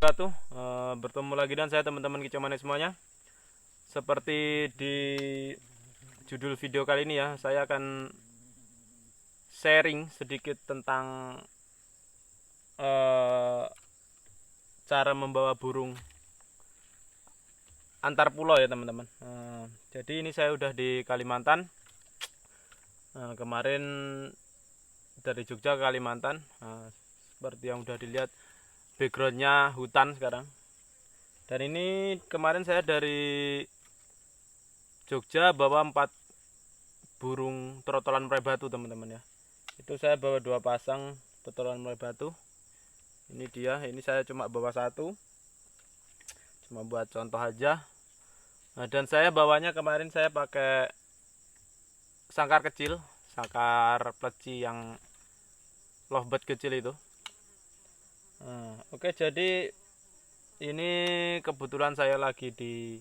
Bertemu lagi dengan saya teman-teman kicauannya semuanya. Seperti di judul video kali ini ya, saya akan sharing sedikit tentang cara membawa burung antar pulau ya teman-teman. Jadi ini saya udah di Kalimantan. Kemarin dari Jogja ke Kalimantan. Seperti yang udah dilihat, backgroundnya hutan sekarang. Dan ini kemarin saya dari Jogja bawa 4 burung trotolan murai batu teman-teman ya. Itu saya bawa 2 pasang trotolan murai batu. Ini dia, ini saya cuma bawa 1, cuma buat contoh aja. Dan saya bawanya kemarin saya pakai sangkar kecil, sangkar pleci yang lovebird kecil itu. Oke, jadi ini kebetulan saya lagi di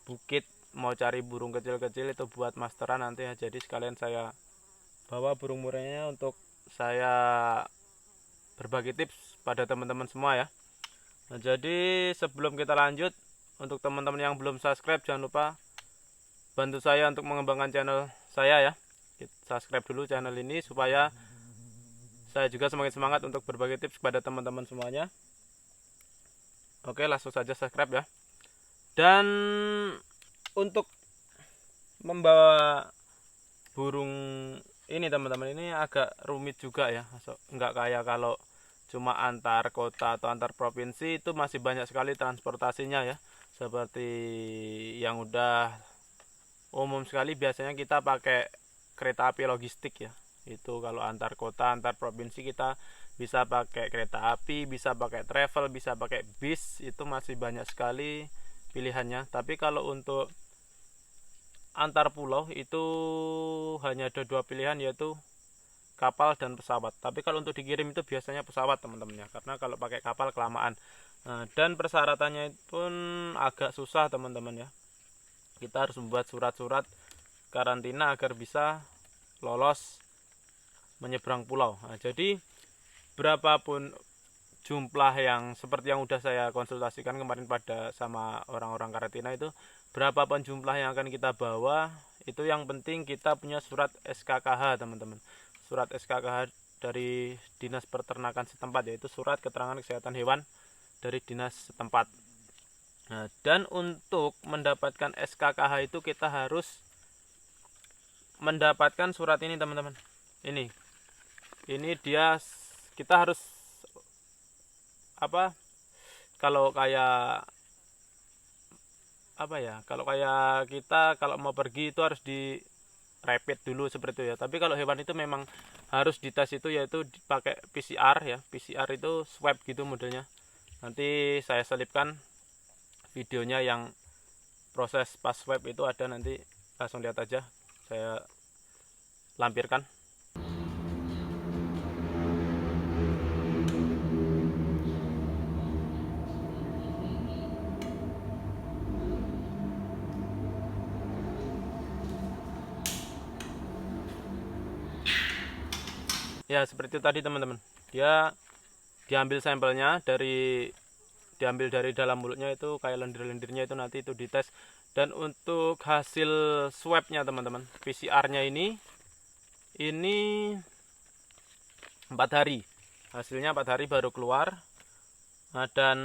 bukit mau cari burung kecil-kecil itu buat masteran nanti ya. Jadi sekalian saya bawa burung murainya untuk saya berbagi tips pada teman-teman semua ya. Jadi sebelum kita lanjut, untuk teman-teman yang belum subscribe jangan lupa bantu saya untuk mengembangkan channel saya ya. Subscribe dulu channel ini supaya saya juga semakin semangat untuk berbagi tips kepada teman-teman semuanya. Oke, langsung saja subscribe ya. Dan untuk membawa burung ini teman-teman, ini agak rumit juga ya. Enggak kayak kalau cuma antar kota atau antar provinsi, itu masih banyak sekali transportasinya ya. Seperti yang udah umum sekali, biasanya kita pakai kereta api logistik ya. Itu kalau antar kota, antar provinsi kita bisa pakai kereta api, bisa pakai travel, bisa pakai bis. Itu masih banyak sekali pilihannya. Tapi kalau untuk antar pulau itu hanya ada 2 pilihan, yaitu kapal dan pesawat. Tapi kalau untuk dikirim itu biasanya pesawat teman-teman ya, karena kalau pakai kapal kelamaan. Dan persyaratannya pun agak susah teman-teman ya. Kita harus membuat surat-surat karantina agar bisa lolos menyeberang pulau. Jadi berapapun jumlah yang seperti yang udah saya konsultasikan kemarin pada sama orang-orang karantina itu, berapapun jumlah yang akan kita bawa, itu yang penting kita punya surat SKKH teman-teman. Surat SKKH dari Dinas Peternakan setempat, yaitu surat keterangan kesehatan hewan dari dinas setempat. Dan untuk mendapatkan SKKH itu kita harus mendapatkan surat ini teman-teman. Ini dia, kita harus kalau kayak kalau kayak kita kalau mau pergi itu harus di rapid dulu seperti itu ya. Tapi kalau hewan itu memang harus dites, itu yaitu pakai PCR ya. PCR itu swab gitu modelnya. Nanti saya selipkan videonya yang proses pas swab itu ada, nanti langsung lihat aja, saya lampirkan. Ya seperti itu tadi teman-teman, dia diambil sampelnya diambil dari dalam mulutnya, itu kayak lendir-lendirnya itu nanti itu dites. Dan untuk hasil swabnya teman-teman, PCR-nya ini 4 hari, hasilnya 4 hari baru keluar. Dan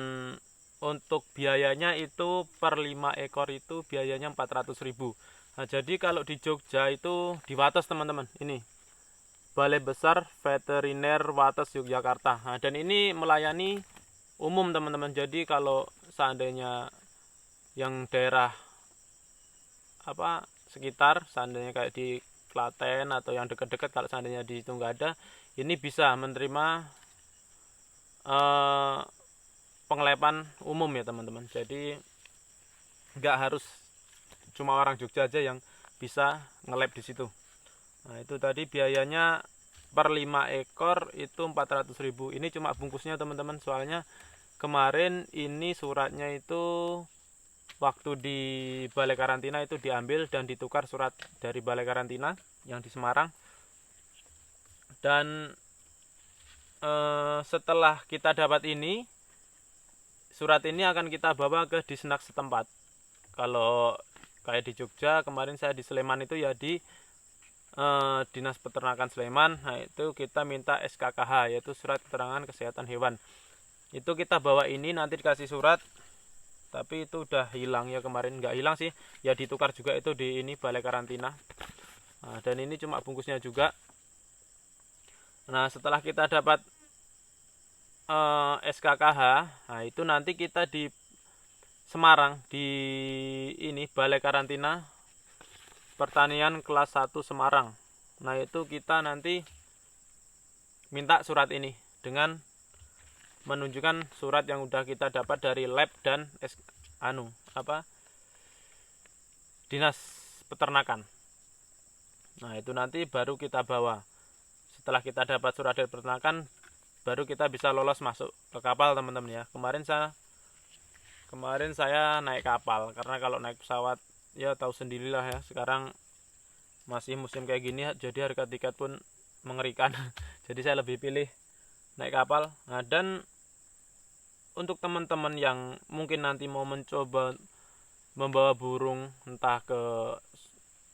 untuk biayanya itu per 5 ekor itu biayanya 400.000. Jadi kalau di Jogja itu di Wates teman-teman, ini Balai Besar Veteriner Wates Yogyakarta. Dan ini melayani umum teman-teman. Jadi kalau seandainya yang daerah sekitar, seandainya kayak di Klaten atau yang dekat-dekat, kalau seandainya di itu nggak ada, ini bisa menerima pengelepan umum ya teman-teman. Jadi nggak harus cuma orang Jogja aja yang bisa ngelab di situ. Itu tadi biayanya per 5 ekor itu 400.000. Ini cuma bungkusnya teman-teman, soalnya kemarin ini suratnya itu waktu di balai karantina itu diambil dan ditukar surat dari balai karantina yang di Semarang. Dan setelah kita dapat ini, surat ini akan kita bawa ke Disnak setempat. Kalau kayak di Jogja, kemarin saya di Sleman itu ya di Dinas Peternakan Sleman. Nah itu kita minta SKKH, yaitu surat keterangan kesehatan hewan. Itu kita bawa ini, nanti dikasih surat, tapi itu udah hilang ya, kemarin nggak hilang sih ya, ditukar juga itu di ini balai karantina. Nah, dan ini cuma bungkusnya juga. Nah setelah kita dapat SKKH, nah itu nanti kita di Semarang, di ini balai karantina pertanian kelas 1 Semarang. Nah itu kita nanti minta surat ini dengan menunjukkan surat yang udah kita dapat dari lab dan dinas peternakan. Nah itu nanti baru kita bawa. Setelah kita dapat surat dari peternakan, baru kita bisa lolos masuk ke kapal, teman-teman ya. Kemarin saya naik kapal, karena kalau naik pesawat ya tahu sendirilah ya, sekarang masih musim kayak gini, jadi harga tiket pun mengerikan. Jadi saya lebih pilih naik kapal. Nah, dan untuk teman-teman yang mungkin nanti mau mencoba membawa burung entah ke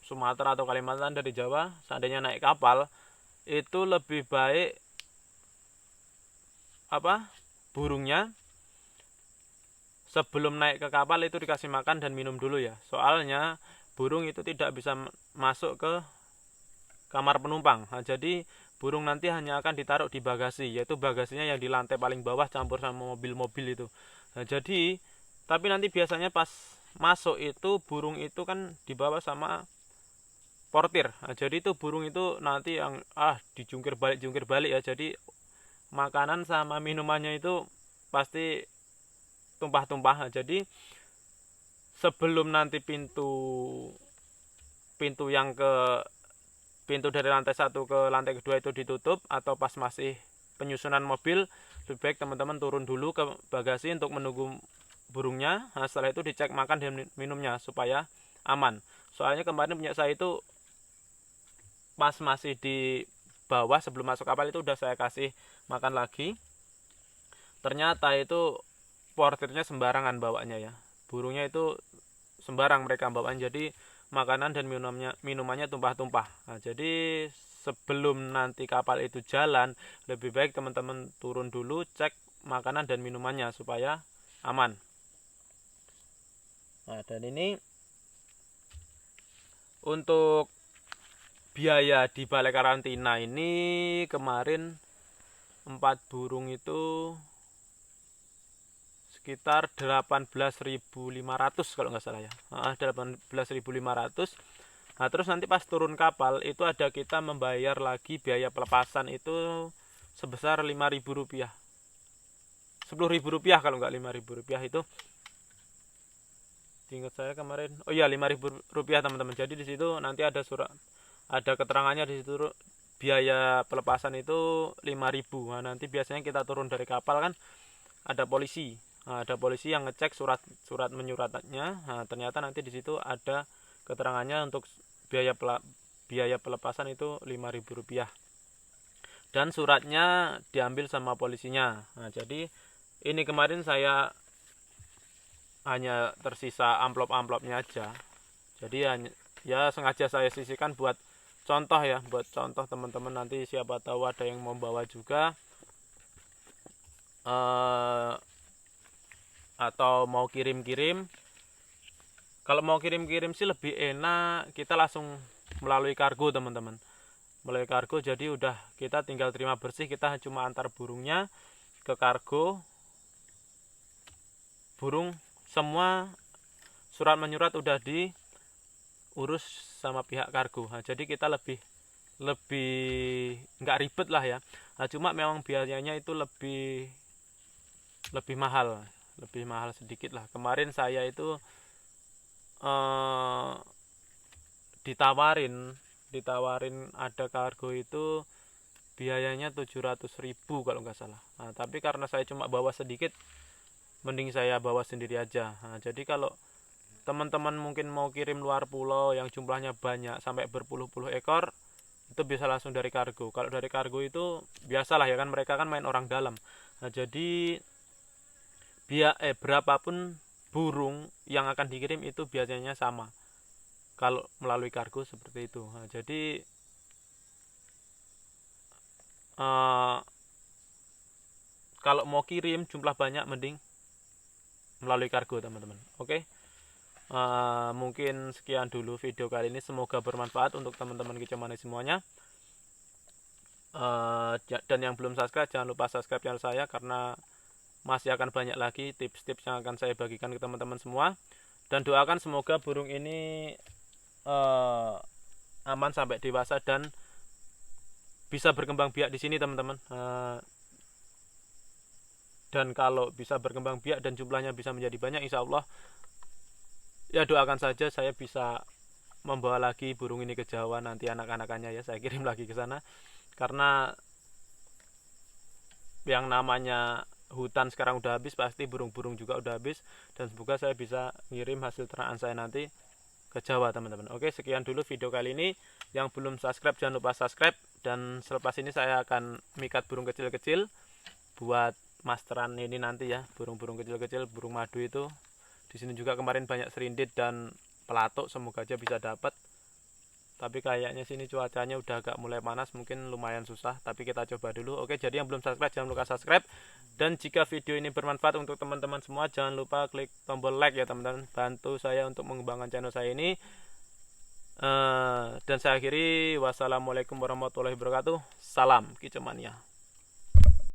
Sumatera atau Kalimantan dari Jawa, seandainya naik kapal, itu lebih baik burungnya sebelum naik ke kapal itu dikasih makan dan minum dulu ya. Soalnya burung itu tidak bisa masuk ke kamar penumpang. Nah, jadi burung nanti hanya akan ditaruh di bagasi, yaitu bagasinya yang di lantai paling bawah campur sama mobil-mobil itu. Nah, jadi tapi nanti biasanya pas masuk itu burung itu kan dibawa sama portir. Nah, jadi itu burung itu nanti yang dijungkir balik ya. Jadi makanan sama minumannya itu pasti tumpah-tumpah. Jadi sebelum nanti pintu dari lantai 1 ke lantai kedua itu ditutup, atau pas masih penyusunan mobil, lebih baik teman-teman turun dulu ke bagasi untuk menunggu burungnya. Nah, setelah itu dicek makan dan minumnya supaya aman. Soalnya kemarin punya saya itu pas masih di bawah sebelum masuk kapal itu udah saya kasih makan lagi. Ternyata itu portirnya sembarangan bawanya ya. Burungnya itu sembarang mereka bawaan, jadi makanan dan minumannya tumpah-tumpah. Nah, jadi sebelum nanti kapal itu jalan, lebih baik teman-teman turun dulu, cek makanan dan minumannya supaya aman. Nah, dan ini untuk biaya di balai karantina ini kemarin 4 burung itu sekitar 18.500 kalau nggak salah ya. 18.500. Nah, terus nanti pas turun kapal itu ada kita membayar lagi biaya pelepasan itu sebesar Rp5.000. Rp10.000 kalau nggak Rp5.000 itu. Ingat saya kemarin. Oh iya, Rp5.000 teman-teman. Jadi di situ nanti ada surat, ada keterangannya di situ biaya pelepasan itu 5.000. Nah, nanti biasanya kita turun dari kapal kan ada polisi. Nah, ada polisi yang ngecek surat menyuratnya. Nah, ternyata nanti di situ ada keterangannya untuk biaya pelepasan itu Rp5.000. Dan suratnya diambil sama polisinya. Nah, jadi ini kemarin saya hanya tersisa amplop-amplopnya aja. Jadi ya sengaja saya sisihkan buat contoh ya, buat contoh teman-teman nanti siapa tahu ada yang mau bawa juga. Atau mau kirim-kirim. Kalau mau kirim-kirim sih lebih enak kita langsung melalui kargo, teman-teman. Melalui kargo, jadi udah kita tinggal terima bersih, kita cuma antar burungnya ke kargo. Burung semua surat menyurat udah diurus sama pihak kargo. Nah, jadi kita lebih nggak ribet lah ya. Nah, cuma memang biayanya itu lebih mahal sedikit lah. Kemarin saya itu ditawarin ada kargo itu biayanya 700.000 kalau nggak salah. Nah, tapi karena saya cuma bawa sedikit, mending saya bawa sendiri aja. Nah, jadi kalau teman-teman mungkin mau kirim luar pulau yang jumlahnya banyak sampai berpuluh-puluh ekor, itu bisa langsung dari kargo. Kalau dari kargo itu biasalah ya kan, mereka kan main orang dalam. Nah, jadi berapapun burung yang akan dikirim itu biasanya sama kalau melalui kargo seperti itu. Nah, jadi kalau mau kirim jumlah banyak mending melalui kargo teman-teman. Oke. Mungkin sekian dulu video kali ini, semoga bermanfaat untuk teman-teman kicomani semuanya. Dan yang belum subscribe jangan lupa subscribe channel saya, karena masih akan banyak lagi tips-tips yang akan saya bagikan ke teman-teman semua. Dan doakan semoga burung ini aman sampai dewasa dan bisa berkembang biak di sini teman-teman. Dan kalau bisa berkembang biak dan jumlahnya bisa menjadi banyak, insya Allah ya doakan saja saya bisa membawa lagi burung ini ke Jawa, nanti anak-anakannya ya saya kirim lagi ke sana, karena yang namanya hutan sekarang udah habis, pasti burung-burung juga udah habis, dan semoga saya bisa ngirim hasil ternakan saya nanti ke Jawa teman-teman. Oke, sekian dulu video kali ini. Yang belum subscribe jangan lupa subscribe, dan selepas ini saya akan mikat burung kecil-kecil buat masteran ini nanti ya, burung-burung kecil-kecil, burung madu itu. Di sini juga kemarin banyak serindit dan pelatuk, semoga aja bisa dapat. Tapi kayaknya sini cuacanya udah agak mulai panas, mungkin lumayan susah, tapi kita coba dulu. Oke, jadi yang belum subscribe jangan lupa subscribe. Dan jika video ini bermanfaat untuk teman-teman semua, jangan lupa klik tombol like ya teman-teman, bantu saya untuk mengembangkan channel saya ini. Dan saya akhiri, wassalamualaikum warahmatullahi wabarakatuh. Salam Kicomania.